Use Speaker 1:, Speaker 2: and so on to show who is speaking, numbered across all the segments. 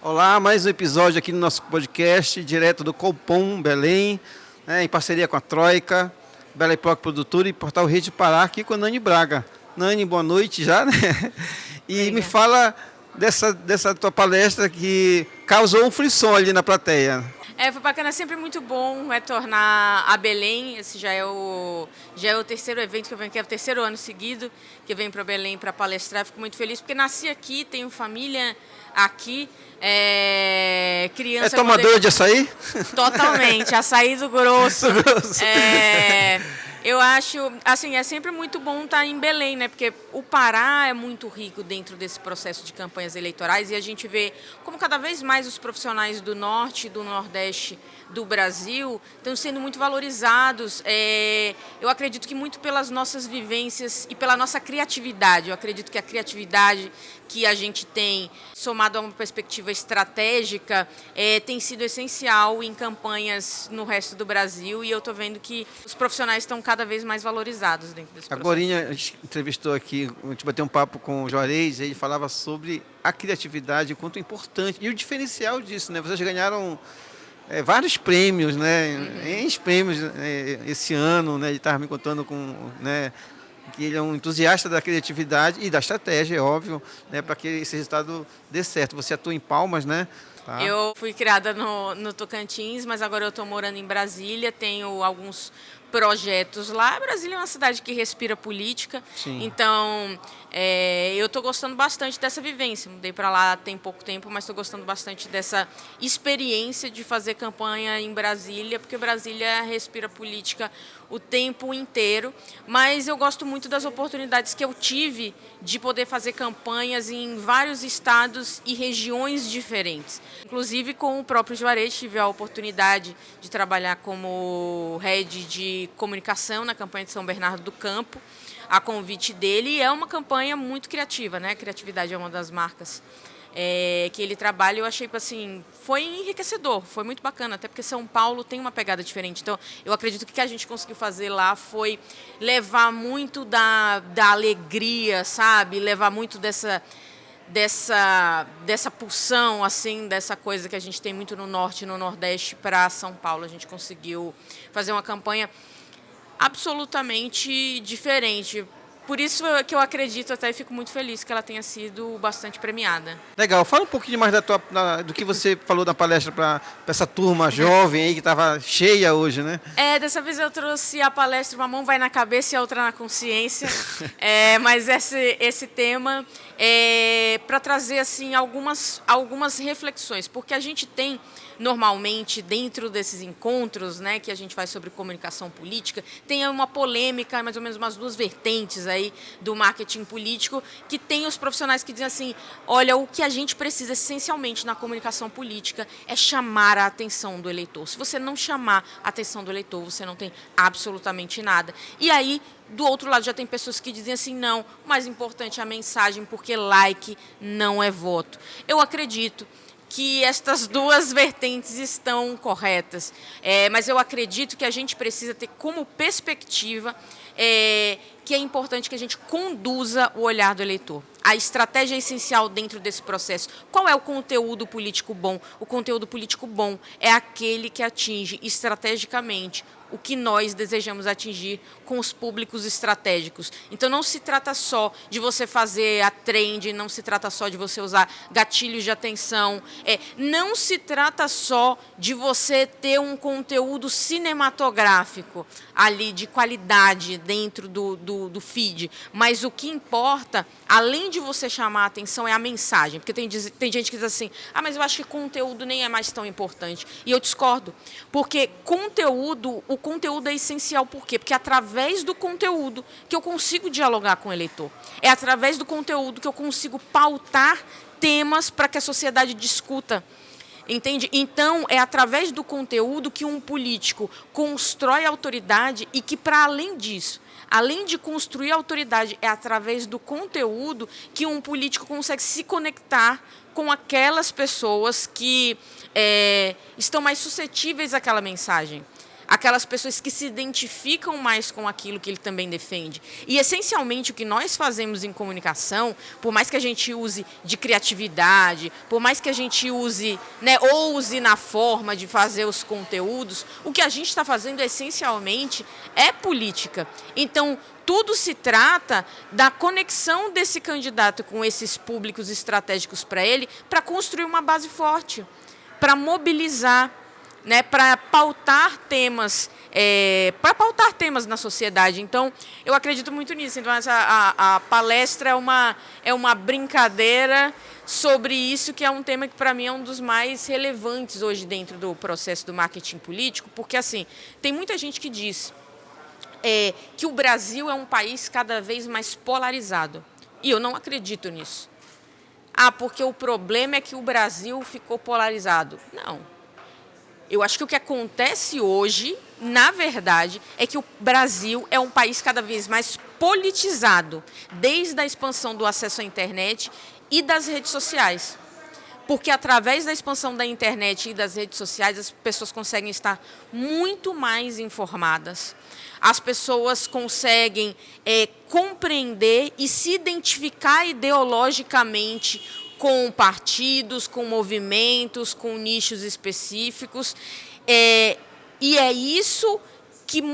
Speaker 1: Olá, mais um episódio aqui no nosso podcast, direto do Copom, Belém, em parceria com a Troika, Belém Proc Produtora e Portal Rede Pará, aqui com a Nani Braga. Nani, boa noite já, né? E me fala dessa tua palestra que causou um frisson ali na plateia.
Speaker 2: Foi bacana, é sempre muito bom retornar a Belém. Esse já é o terceiro evento que eu venho aqui, é o terceiro ano seguido que eu venho para Belém para palestrar. Fico muito feliz porque nasci aqui, tenho família aqui, criança...
Speaker 1: É tomadora de açaí?
Speaker 2: Totalmente, açaí do grosso.
Speaker 1: Do grosso.
Speaker 2: Eu acho, assim, é sempre muito bom estar em Belém, né? Porque o Pará é muito rico dentro desse processo de campanhas eleitorais e a gente vê como cada vez mais os profissionais do norte e do nordeste do Brasil estão sendo muito valorizados. Eu acredito que muito pelas nossas vivências e pela nossa criatividade. Eu acredito que a criatividade que a gente tem, somado a uma perspectiva estratégica, tem sido essencial em campanhas no resto do Brasil e eu estou vendo que os profissionais estão cada vez mais valorizados dentro desse processo.
Speaker 1: Agora a gente entrevistou aqui, a gente bateu um papo com o Juarez, ele falava sobre a criatividade, o quanto é importante, e o diferencial disso, né? Vocês ganharam vários prêmios, né? Uns prêmios esse ano, né? Ele estava me contando que ele é um entusiasta da criatividade e da estratégia, é óbvio, né? Para que esse resultado dê certo. Você atua em Palmas, né? Tá.
Speaker 2: Eu fui criada no Tocantins, mas agora eu estou morando em Brasília, tenho alguns projetos lá. Brasília é uma cidade que respira política,
Speaker 1: Sim.
Speaker 2: Então eu estou gostando bastante dessa vivência. Mudei para lá tem pouco tempo, mas estou gostando bastante dessa experiência de fazer campanha em Brasília, porque Brasília respira política o tempo inteiro, mas eu gosto muito das oportunidades que eu tive de poder fazer campanhas em vários estados e regiões diferentes. Inclusive com o próprio Juarez, tive a oportunidade de trabalhar como head de comunicação na campanha de São Bernardo do Campo, a convite dele, e é uma campanha muito criativa, né? Criatividade é uma das marcas que ele trabalha. Eu achei assim, foi enriquecedor, foi muito bacana, até porque São Paulo tem uma pegada diferente. Então, eu acredito que o que a gente conseguiu fazer lá foi levar muito da alegria, sabe? Levar muito dessa pulsão, assim, dessa coisa que a gente tem muito no Norte e no Nordeste para São Paulo. A gente conseguiu fazer uma campanha absolutamente diferente. Por isso que eu acredito até e fico muito feliz que ela tenha sido bastante premiada.
Speaker 1: Legal. Fala um pouquinho mais do que você falou na palestra para essa turma jovem aí que estava cheia hoje, né?
Speaker 2: Dessa vez eu trouxe a palestra Uma Mão Vai na Cabeça e a Outra na Consciência. Mas esse tema para trazer assim, algumas reflexões, porque a gente tem normalmente dentro desses encontros, né, que a gente faz sobre comunicação política, tem uma polêmica, mais ou menos umas duas vertentes aí do marketing político, que tem os profissionais que dizem assim, olha, o que a gente precisa essencialmente na comunicação política é chamar a atenção do eleitor. Se você não chamar a atenção do eleitor, você não tem absolutamente nada. E aí, do outro lado, já tem pessoas que dizem assim, não, o mais importante é a mensagem, porque like não é voto. Eu acredito que estas duas vertentes estão corretas, mas eu acredito que a gente precisa ter como perspectiva que é importante que a gente conduza o olhar do eleitor. A estratégia é essencial dentro desse processo. Qual é o conteúdo político bom? O conteúdo político bom é aquele que atinge estrategicamente o que nós desejamos atingir com os públicos estratégicos. Então, não se trata só de você fazer a trend, não se trata só de você usar gatilhos de atenção, não se trata só de você ter um conteúdo cinematográfico ali de qualidade dentro do feed, mas o que importa, além de você chamar a atenção, é a mensagem, porque tem gente que diz assim, mas eu acho que conteúdo nem é mais tão importante, e eu discordo, porque o conteúdo é essencial. Por quê? Porque é através do conteúdo que eu consigo dialogar com o eleitor. É através do conteúdo que eu consigo pautar temas para que a sociedade discuta. Entende? Então, é através do conteúdo que um político constrói autoridade e que, para além disso, além de construir autoridade, é através do conteúdo que um político consegue se conectar com aquelas pessoas que estão mais suscetíveis àquela mensagem. aquelas pessoas que se identificam mais com aquilo que ele também defende. E, essencialmente, o que nós fazemos em comunicação, por mais que a gente use de criatividade, por mais que a gente use, né, ouse na forma de fazer os conteúdos, o que a gente está fazendo, essencialmente, é política. Então, tudo se trata da conexão desse candidato com esses públicos estratégicos para ele, para construir uma base forte, para mobilizar, né, para pautar temas na sociedade. Então, eu acredito muito nisso. Então, a palestra é uma brincadeira sobre isso, que é um tema que, para mim, é um dos mais relevantes hoje dentro do processo do marketing político, porque, assim, tem muita gente que diz que o Brasil é um país cada vez mais polarizado. E eu não acredito nisso. Porque o problema é que o Brasil ficou polarizado. Não. Eu acho que o que acontece hoje, na verdade, é que o Brasil é um país cada vez mais politizado, desde a expansão do acesso à internet e das redes sociais. Porque, através da expansão da internet e das redes sociais, as pessoas conseguem estar muito mais informadas. As pessoas conseguem compreender e se identificar ideologicamente com partidos, com movimentos, com nichos específicos. E é isso que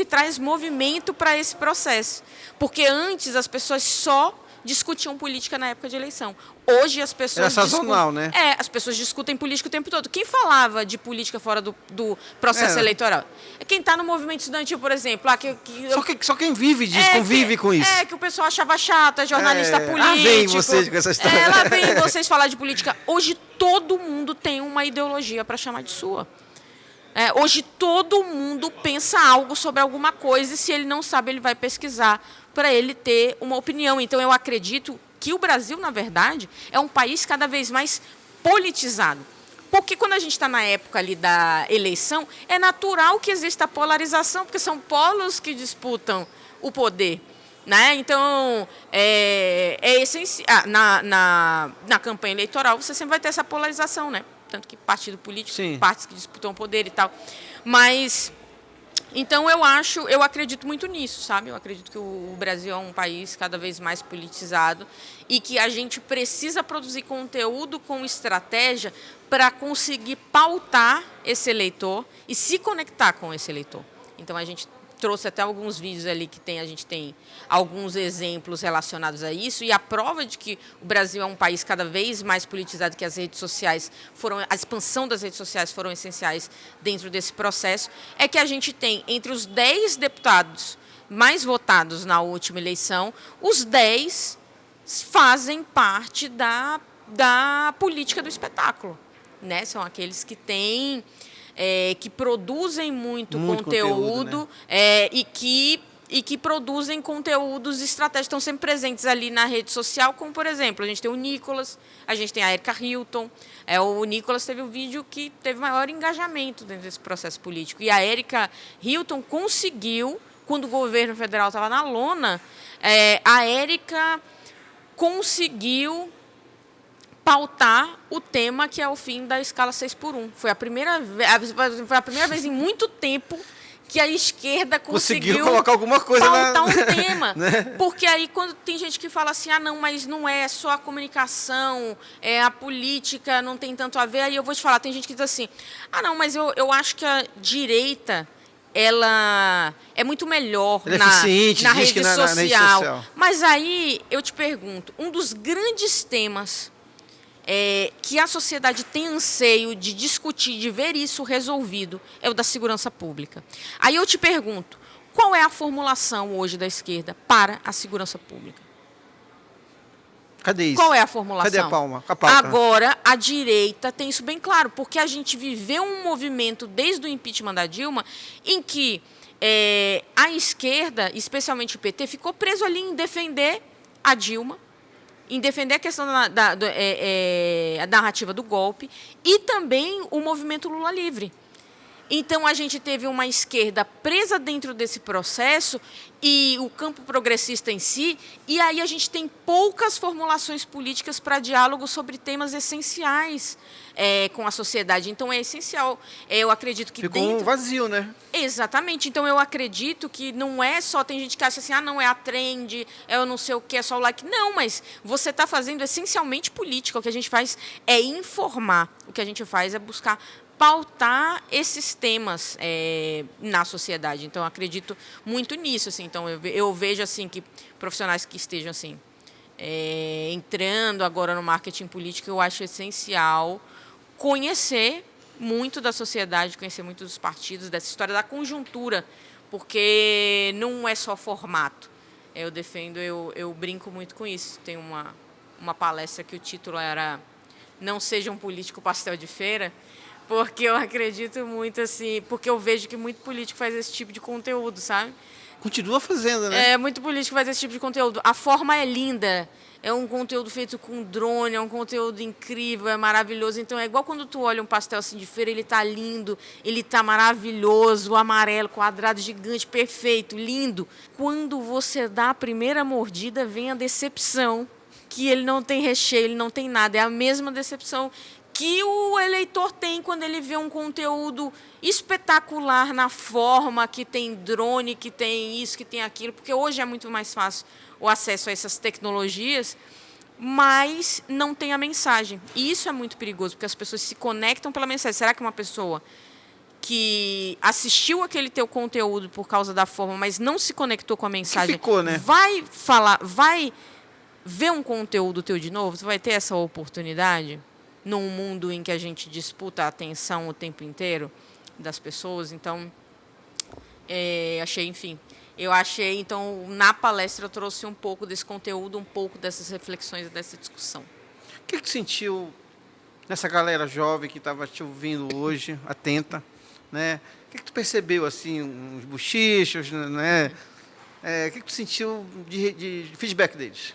Speaker 2: traz movimento para esse processo. Porque antes as pessoas só discutiam política na época de eleição. Hoje as pessoas
Speaker 1: era sazonal, né?
Speaker 2: As pessoas discutem política o tempo todo. Quem falava de política fora do processo eleitoral? É quem está no movimento estudantil, por exemplo.
Speaker 1: Só quem vive disso, convive com isso.
Speaker 2: Que o pessoal achava chato, é jornalista político.
Speaker 1: Lá vem vocês com essa história.
Speaker 2: Lá vem vocês falar de política. Hoje todo mundo tem uma ideologia para chamar de sua. Hoje todo mundo pensa algo sobre alguma coisa e, se ele não sabe, ele vai pesquisar para ele ter uma opinião. Então, eu acredito que o Brasil, na verdade, é um país cada vez mais politizado. Porque quando a gente está na época ali da eleição, é natural que exista polarização, porque são polos que disputam o poder. Né? Então, é essencial. Na campanha eleitoral, você sempre vai ter essa polarização, né? Tanto que partido político,
Speaker 1: sim,
Speaker 2: partes que disputam o poder e tal. Mas, então, eu acredito muito nisso, sabe? Eu acredito que o Brasil é um país cada vez mais politizado e que a gente precisa produzir conteúdo com estratégia para conseguir pautar esse eleitor e se conectar com esse eleitor. Então, a gente trouxe até alguns vídeos ali que a gente tem alguns exemplos relacionados a isso, e a prova de que o Brasil é um país cada vez mais politizado, que as redes sociais a expansão das redes sociais foram essenciais dentro desse processo, é que a gente tem entre os 10 deputados mais votados na última eleição, os 10 fazem parte da política do espetáculo, né? São aqueles que têm que produzem muito conteúdo, né? E que produzem conteúdos estratégicos, estão sempre presentes ali na rede social, como, por exemplo, a gente tem o Nicolas, a gente tem a Erika Hilton. O Nicolas teve o vídeo que teve maior engajamento dentro desse processo político. E a Erika Hilton conseguiu, quando o governo federal estava na lona, a Erika conseguiu pautar o tema que é o fim da escala 6x1. Foi a primeira vez em muito tempo que a esquerda conseguiu
Speaker 1: colocar alguma coisa
Speaker 2: pautar um tema.
Speaker 1: Né?
Speaker 2: Porque aí, quando tem gente que fala assim, não, mas não é só a comunicação, a política não tem tanto a ver, aí eu vou te falar, tem gente que diz assim, não, mas eu acho que a direita, ela é muito melhor na rede social. Mas aí, eu te pergunto, um dos grandes temas que a sociedade tem anseio de discutir, de ver isso resolvido, é o da segurança pública. Aí eu te pergunto, qual é a formulação hoje da esquerda para a segurança pública?
Speaker 1: Cadê isso?
Speaker 2: Qual é a formulação?
Speaker 1: Cadê a palma? A pauta?
Speaker 2: Agora, a direita tem isso bem claro, porque a gente viveu um movimento desde o impeachment da Dilma, em que a esquerda, especialmente o PT, ficou preso ali em defender a Dilma, em defender a questão da narrativa do golpe, e também o movimento Lula Livre. Então, a gente teve uma esquerda presa dentro desse processo e o campo progressista em si, e aí a gente tem poucas formulações políticas para diálogo sobre temas essenciais com a sociedade. Então, é essencial. Eu acredito que
Speaker 1: ficou um vazio, né?
Speaker 2: Exatamente. Então, eu acredito que não é só... Tem gente que acha assim, não, é a trend, é eu não sei o que, é só o like. Não, mas você está fazendo essencialmente política. O que a gente faz é informar. O que a gente faz é buscar pautar esses temas na sociedade. Então, eu acredito muito nisso. Assim. Então, eu vejo assim que profissionais que estejam assim, entrando agora no marketing político, eu acho essencial conhecer muito da sociedade, conhecer muito dos partidos, dessa história da conjuntura, porque não é só formato. Eu defendo, eu brinco muito com isso. Tem uma palestra que o título era Não Seja um Político Pastel de Feira, porque eu acredito muito assim, porque eu vejo que muito político faz esse tipo de conteúdo, sabe?
Speaker 1: Continua fazendo, né?
Speaker 2: Muito político faz esse tipo de conteúdo. A forma é linda, é um conteúdo feito com drone, é um conteúdo incrível, é maravilhoso. Então, é igual quando tu olha um pastel assim de feira, ele tá lindo, ele tá maravilhoso, amarelo, quadrado, gigante, perfeito, lindo. Quando você dá a primeira mordida, vem a decepção, que ele não tem recheio, ele não tem nada. É a mesma decepção que o eleitor tem quando ele vê um conteúdo espetacular na forma, que tem drone, que tem isso, que tem aquilo, porque hoje é muito mais fácil o acesso a essas tecnologias, mas não tem a mensagem. E isso é muito perigoso, porque as pessoas se conectam pela mensagem. Será que uma pessoa que assistiu aquele teu conteúdo por causa da forma, mas não se conectou com a mensagem,
Speaker 1: ficou, né?
Speaker 2: vai ver um conteúdo teu de novo? Você vai ter essa oportunidade? Num mundo em que a gente disputa a atenção o tempo inteiro das pessoas. Então, eu achei, então, na palestra eu trouxe um pouco desse conteúdo, um pouco dessas reflexões, dessa discussão.
Speaker 1: O que sentiu nessa galera jovem que estava te ouvindo hoje, atenta, né? O que tu percebeu, assim, uns bochichos, né? O que tu sentiu de feedback deles?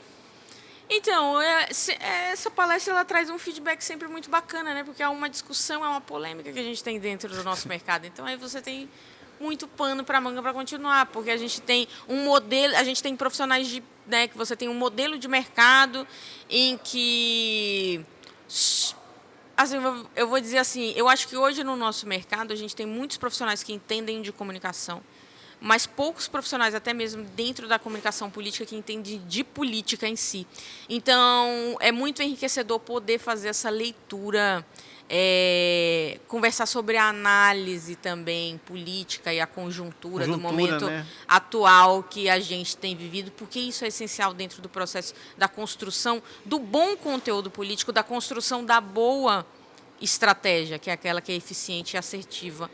Speaker 2: Então, essa palestra ela traz um feedback sempre muito bacana, né? Porque é uma discussão, é uma polêmica que a gente tem dentro do nosso mercado. Então, aí você tem muito pano para manga para continuar, porque a gente tem um modelo, a gente tem profissionais que você tem um modelo de mercado em que, assim, eu vou dizer assim, eu acho que hoje no nosso mercado a gente tem muitos profissionais que entendem de comunicação, mas poucos profissionais, até mesmo dentro da comunicação política, que entendem de política em si. Então, é muito enriquecedor poder fazer essa leitura, conversar sobre a análise também política e a conjuntura do momento, né, atual que a gente tem vivido, porque isso é essencial dentro do processo da construção do bom conteúdo político, da construção da boa estratégia, que é aquela que é eficiente e assertiva,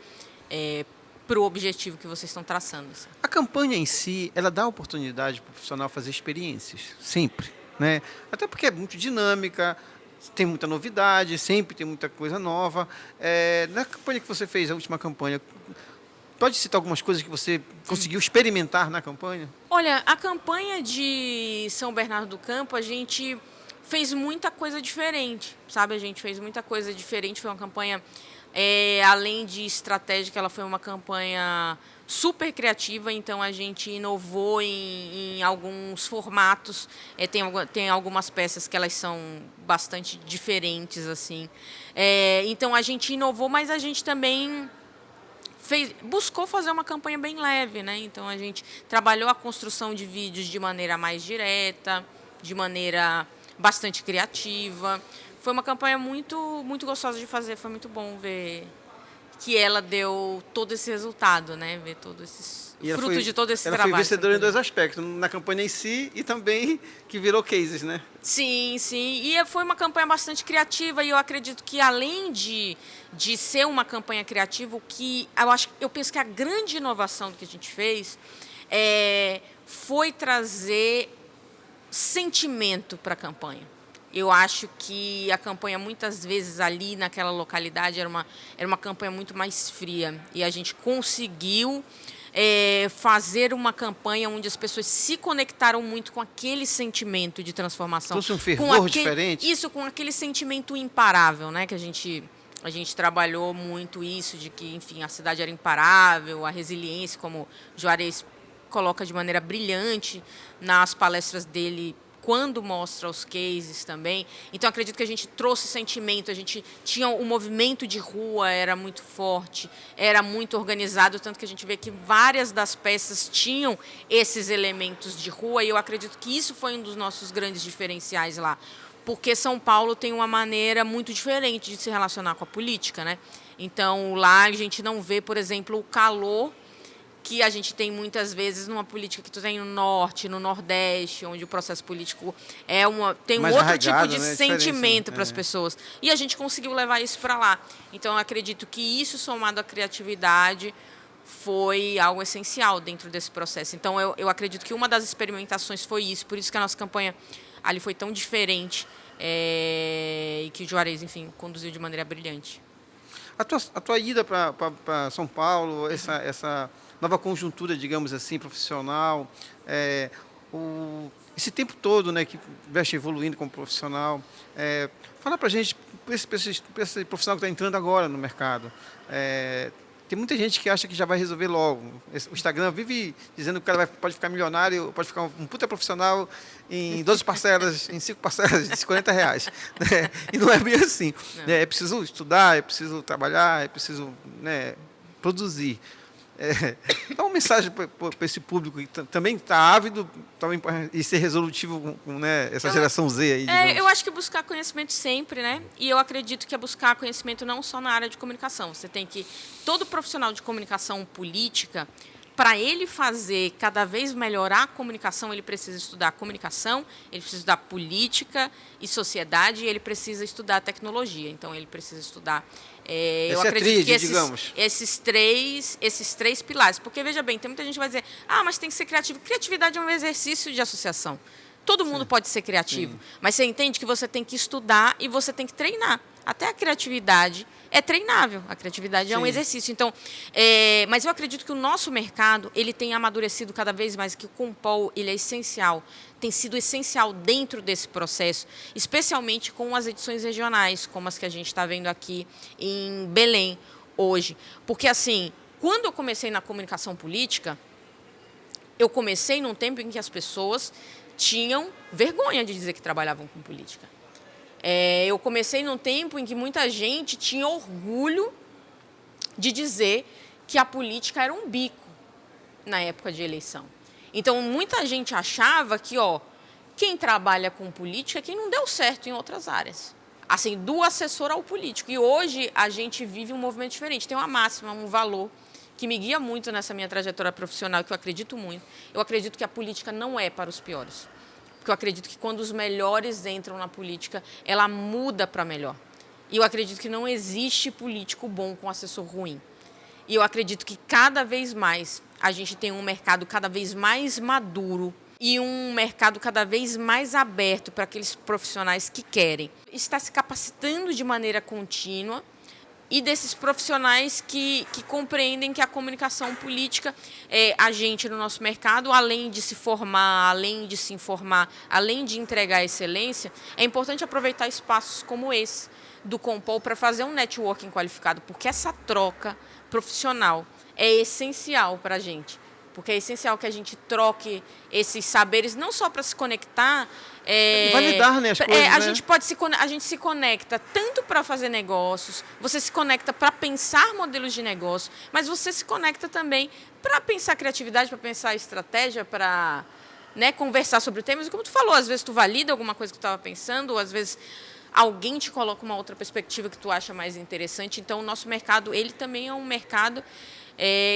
Speaker 2: para o objetivo que vocês estão traçando. Assim.
Speaker 1: A campanha em si, ela dá oportunidade para o profissional fazer experiências, sempre, né? Até porque é muito dinâmica, tem muita novidade, sempre tem muita coisa nova. Na campanha que você fez, a última campanha, pode citar algumas coisas que você conseguiu experimentar na campanha?
Speaker 2: Olha, a campanha de São Bernardo do Campo, a gente fez muita coisa diferente, sabe? A gente fez muita coisa diferente, foi uma campanha... além de estratégica, ela foi uma campanha super criativa, então a gente inovou em alguns formatos, tem algumas peças que elas são bastante diferentes, assim. Então a gente inovou, mas a gente também buscou fazer uma campanha bem leve, né? Então a gente trabalhou a construção de vídeos de maneira mais direta, de maneira bastante criativa. Foi uma campanha muito, muito gostosa de fazer, foi muito bom ver que ela deu todo esse resultado, né? Ver todo esses frutos de todo esse trabalho.
Speaker 1: Ela foi vencedora em dois aspectos, na campanha em si e também que virou cases, né?
Speaker 2: Sim, sim. E foi uma campanha bastante criativa e eu acredito que além de ser uma campanha criativa, eu penso que a grande inovação do que a gente fez foi trazer sentimento para a campanha. Eu acho que a campanha, muitas vezes, ali naquela localidade, era uma campanha muito mais fria. E a gente conseguiu fazer uma campanha onde as pessoas se conectaram muito com aquele sentimento de transformação.
Speaker 1: Trouxe um fervor diferente?
Speaker 2: Isso, com aquele sentimento imparável, né, que a gente A gente trabalhou muito isso, de que, enfim, a cidade era imparável, a resiliência, como Juarez coloca de maneira brilhante nas palestras dele, quando mostra os cases também. Então, acredito que a gente trouxe sentimento, a gente tinha o movimento de rua, era muito forte, era muito organizado, tanto que a gente vê que várias das peças tinham esses elementos de rua, e eu acredito que isso foi um dos nossos grandes diferenciais lá, porque São Paulo tem uma maneira muito diferente de se relacionar com a política, né? Então, lá a gente não vê, por exemplo, o calor que a gente tem muitas vezes numa política que tu tem no Norte, no Nordeste, onde o processo político tem um
Speaker 1: mais
Speaker 2: outro tipo
Speaker 1: arraigado,
Speaker 2: de
Speaker 1: né?
Speaker 2: sentimento para as pessoas. E a gente conseguiu levar isso para lá. Então, eu acredito que isso, somado à criatividade, foi algo essencial dentro desse processo. Então, eu acredito que uma das experimentações foi isso. Por isso que a nossa campanha ali foi tão diferente, e que o Juarez, enfim, conduziu de maneira brilhante.
Speaker 1: A tua ida para São Paulo, essa nova conjuntura, digamos assim, profissional, esse tempo todo, né, que veste evoluindo como profissional, fala para a gente, para esse profissional que está entrando agora no mercado, tem muita gente que acha que já vai resolver logo. O Instagram vive dizendo que o cara pode ficar milionário, pode ficar um puta profissional em 12 parcelas, em 5 parcelas de R$ 50. Né? E não é bem assim. É preciso estudar, é preciso trabalhar, é preciso, né, produzir. Dá uma mensagem para esse público que também está ávido e ser resolutivo com, né, essa geração Z aí.
Speaker 2: Eu acho que buscar conhecimento sempre, né? E eu acredito que é buscar conhecimento não só na área de comunicação. Você tem que... Todo profissional de comunicação política, para ele fazer cada vez melhorar a comunicação, ele precisa estudar comunicação, ele precisa estudar política e sociedade, e ele precisa estudar tecnologia. Então, ele precisa estudar... eu acredito que esses três pilares. Porque, veja bem, tem muita gente que vai dizer, mas tem que ser criativo. Criatividade é um exercício de associação. Todo mundo pode ser criativo, mas você entende que você tem que estudar e você tem que treinar. Até a criatividade é treinável. A criatividade é um exercício. Então, mas eu acredito que o nosso mercado ele tem amadurecido cada vez mais, que o Compol ele é essencial, tem sido essencial dentro desse processo, especialmente com as edições regionais, como as que a gente está vendo aqui em Belém hoje. Porque, assim, quando eu comecei na comunicação política, eu comecei num tempo em que as pessoas tinham vergonha de dizer que trabalhavam com política. Eu comecei num tempo em que muita gente tinha orgulho de dizer que a política era um bico na época de eleição. Então, muita gente achava que quem trabalha com política é quem não deu certo em outras áreas. Assim, do assessor ao político. E hoje a gente vive um movimento diferente. Tem uma máxima, um valor que me guia muito nessa minha trajetória profissional, que eu acredito muito. Eu acredito que a política não é para os piores. Porque eu acredito que quando os melhores entram na política, ela muda para melhor. E eu acredito que não existe político bom com assessor ruim. E eu acredito que cada vez mais a gente tem um mercado cada vez mais maduro e um mercado cada vez mais aberto para aqueles profissionais que querem. Está se capacitando de maneira contínua, e desses profissionais que compreendem que a comunicação política é agente no nosso mercado, além de se formar, além de se informar, além de entregar excelência, é importante aproveitar espaços como esse do Compol para fazer um networking qualificado, porque essa troca profissional é essencial para a gente. Porque é essencial que a gente troque esses saberes, não só para se conectar.
Speaker 1: Validar, né, as coisas,
Speaker 2: a gente se conecta tanto para fazer negócios, você se conecta para pensar modelos de negócio, mas você se conecta também para pensar criatividade, para pensar estratégia, para, né, conversar sobre temas. E como tu falou, às vezes tu valida alguma coisa que tu estava pensando, ou às vezes alguém te coloca uma outra perspectiva que tu acha mais interessante. Então, o nosso mercado, ele também é um mercado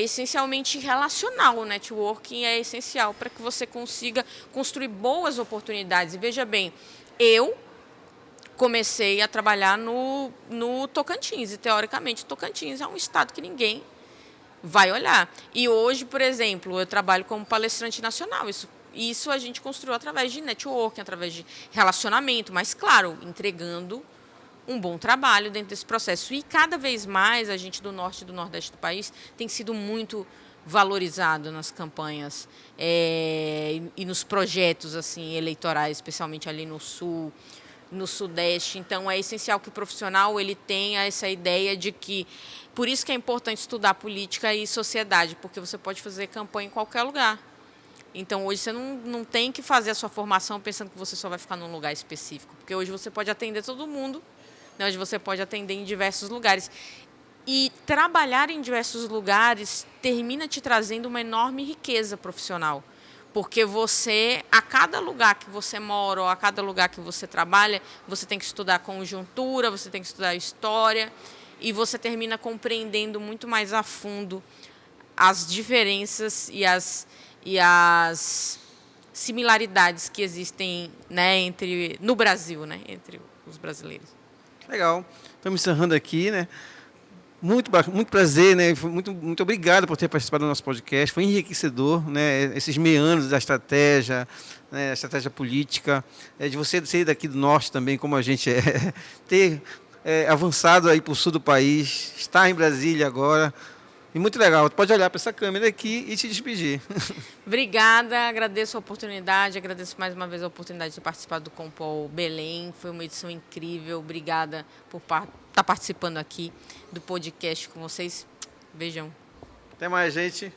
Speaker 2: essencialmente relacional. O networking é essencial para que você consiga construir boas oportunidades. E veja bem, eu comecei a trabalhar no Tocantins, e teoricamente o Tocantins é um estado que ninguém vai olhar. E hoje, por exemplo, eu trabalho como palestrante nacional. Isso a gente construiu através de networking, através de relacionamento, mas, claro, entregando um bom trabalho dentro desse processo. E cada vez mais a gente do norte e do nordeste do país tem sido muito valorizado nas campanhas e nos projetos assim eleitorais, especialmente ali no sul, no Sudeste. Então, é essencial que o profissional ele tenha essa ideia de que... Por isso que é importante estudar política e sociedade, porque você pode fazer campanha em qualquer lugar. Então, hoje você não tem que fazer a sua formação pensando que você só vai ficar num lugar específico, porque hoje você pode atender todo mundo, né? Hoje você pode atender em diversos lugares. E trabalhar em diversos lugares termina te trazendo uma enorme riqueza profissional, porque você, a cada lugar que você mora ou a cada lugar que você trabalha, você tem que estudar conjuntura, você tem que estudar história, e você termina compreendendo muito mais a fundo as diferenças e as similaridades que existem, né, no Brasil, né, entre os brasileiros.
Speaker 1: Legal. Estamos encerrando aqui, né? Muito prazer, né? Muito obrigado por ter participado do nosso podcast. Foi enriquecedor, né? Esses meandros da estratégia, né? A estratégia política, de você ser daqui do norte também, como a gente é, ter avançado aí para o sul do país, estar em Brasília agora. E muito legal. Pode olhar para essa câmera aqui e se despedir.
Speaker 2: Obrigada, agradeço a oportunidade, agradeço mais uma vez a oportunidade de participar do Compol Belém. Foi uma edição incrível. Obrigada por estar participando aqui do podcast com vocês. Beijão.
Speaker 1: Até mais, gente.